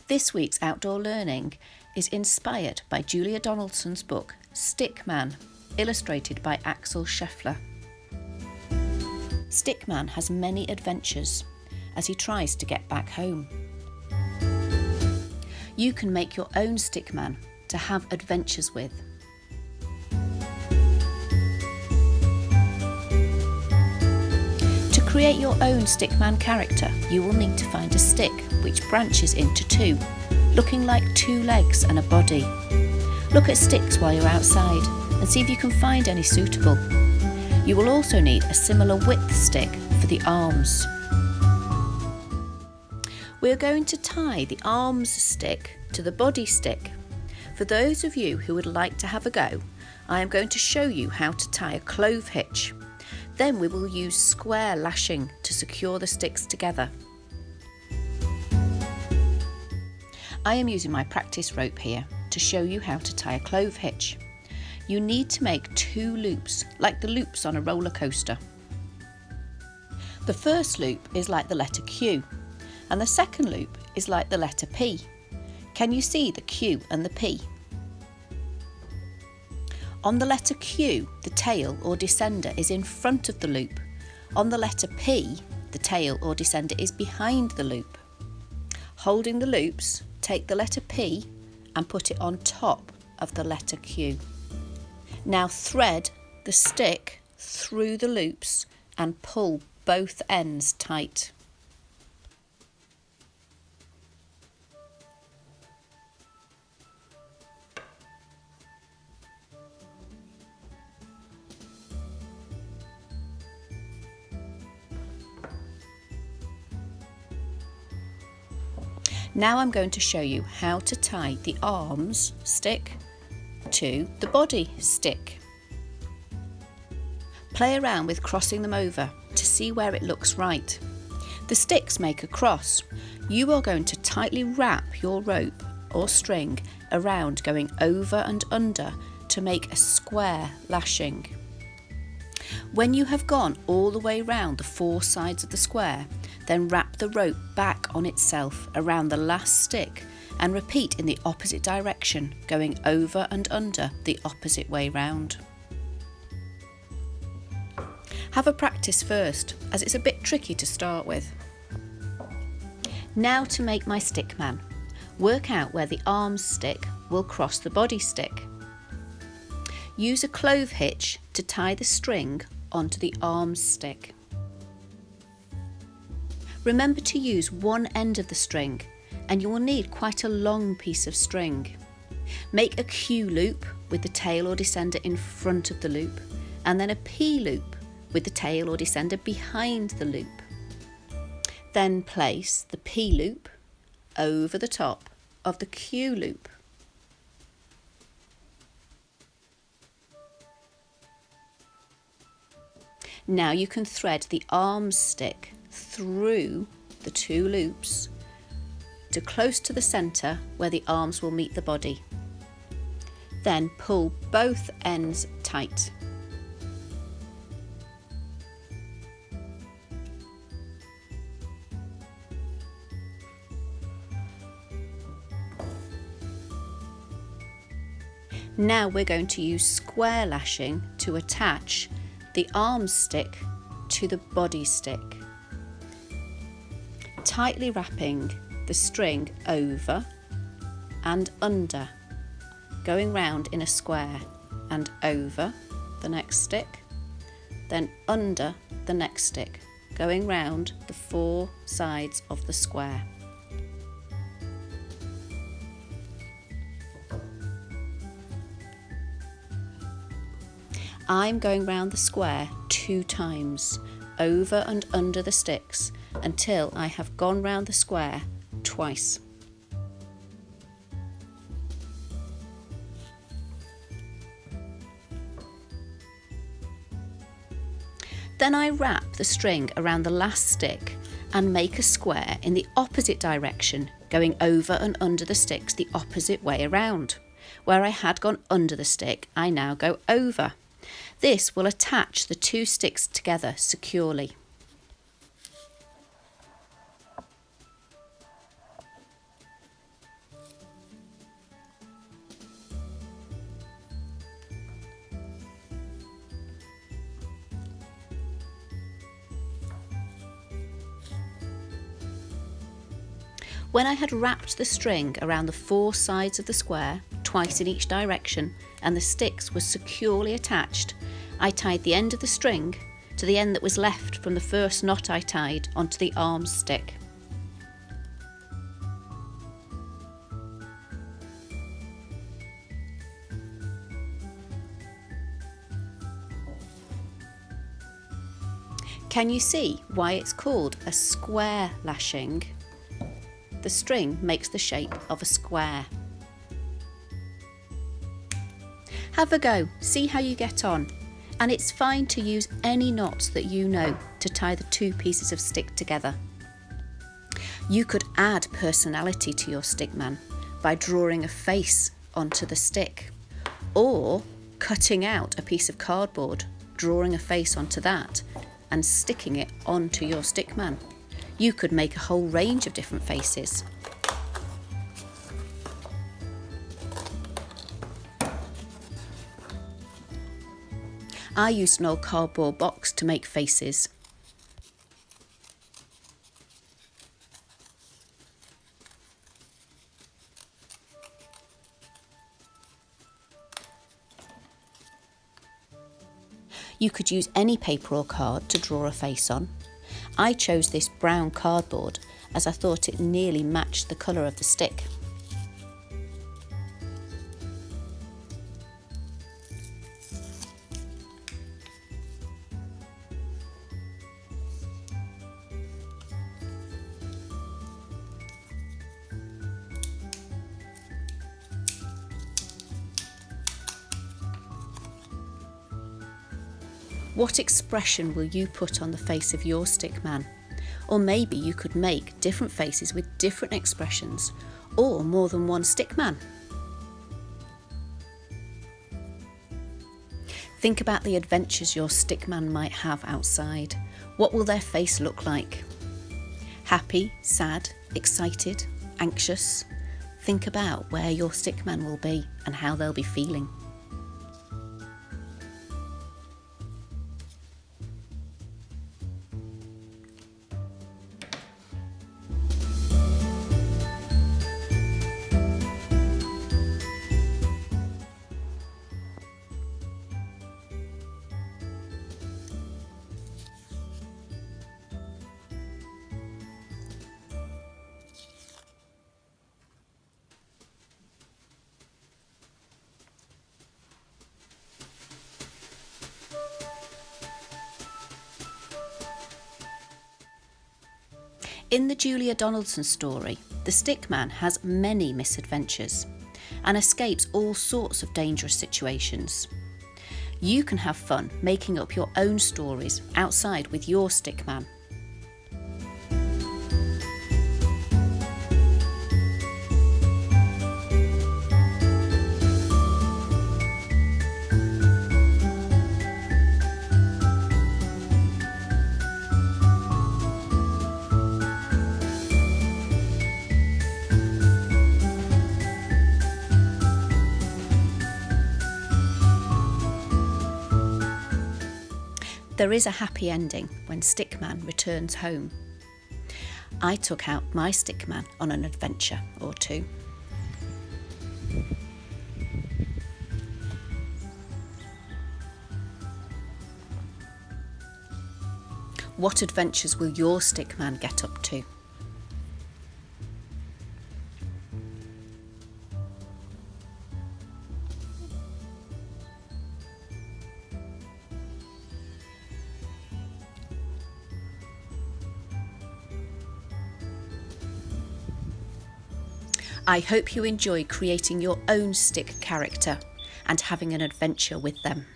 This week's outdoor learning is inspired by Julia Donaldson's book Stickman, illustrated by Axel Scheffler. Stickman has many adventures as he tries to get back home. You can make your own Stickman to have adventures with. To create your own Stickman character, you will need to find a stick which branches into two, looking like two legs and a body. Look at sticks while you're outside and see if you can find any suitable. You will also need a similar width stick for the arms. We're going to tie the arms stick to the body stick. For those of you who would like to have a go, I am going to show you how to tie a clove hitch. Then we will use square lashing to secure the sticks together. I am using my practice rope here to show you how to tie a clove hitch. You need to make two loops, like the loops on a roller coaster. The first loop is like the letter Q, and the second loop is like the letter P. Can you see the Q and the P? On the letter Q, the tail or descender is in front of the loop. On the letter P, the tail or descender is behind the loop. Holding the loops, take the letter P and put it on top of the letter Q. Now thread the stick through the loops and pull both ends tight. Now I'm going to show you how to tie the arms stick to the body stick. Play around with crossing them over to see where it looks right. The sticks make a cross. You are going to tightly wrap your rope or string around, going over and under to make a square lashing. When you have gone all the way round the four sides of the square, then wrap the rope back on itself around the last stick and repeat in the opposite direction, going over and under the opposite way round. Have a practice first, as it's a bit tricky to start with. Now to make my Stickman. Work out where the arms stick will cross the body stick. Use a clove hitch to tie the string onto the arms stick. Remember to use one end of the string, and you will need quite a long piece of string. Make a Q loop with the tail or descender in front of the loop, and then a P loop with the tail or descender behind the loop. Then place the P loop over the top of the Q loop. Now you can thread the arms stick through the two loops to close to the centre where the arms will meet the body. Then pull both ends tight. Now we're going to use square lashing to attach the arms stick to the body stick, tightly wrapping the string over and under, going round in a square and over the next stick, then under the next stick, going round the four sides of the square. I'm going round the square 2 times, over and under the sticks, until I have gone round the square twice. Then I wrap the string around the last stick and make a square in the opposite direction, going over and under the sticks the opposite way around. Where I had gone under the stick, I now go over. This will attach the two sticks together securely. When I had wrapped the string around the 4 sides of the square, twice in each direction, and the sticks were securely attached, I tied the end of the string to the end that was left from the first knot I tied onto the arm stick. Can you see why it's called a square lashing? The string makes the shape of a square. Have a go, see how you get on. And it's fine to use any knots that you know to tie the 2 pieces of stick together. You could add personality to your Stickman by drawing a face onto the stick, or cutting out a piece of cardboard, drawing a face onto that, and sticking it onto your Stickman. You could make a whole range of different faces. I used an old cardboard box to make faces. You could use any paper or card to draw a face on. I chose this brown cardboard as I thought it nearly matched the colour of the stick. What expression will you put on the face of your Stickman? Or maybe you could make different faces with different expressions, or more than one Stickman. Think about the adventures your Stickman might have outside. What will their face look like? Happy, sad, excited, anxious? Think about where your Stickman will be and how they'll be feeling. In the Julia Donaldson story, the Stickman has many misadventures and escapes all sorts of dangerous situations. You can have fun making up your own stories outside with your Stickman. There is a happy ending when Stickman returns home. I took out my Stickman on an adventure or 2. What adventures will your Stickman get up to? I hope you enjoy creating your own stick character and having an adventure with them.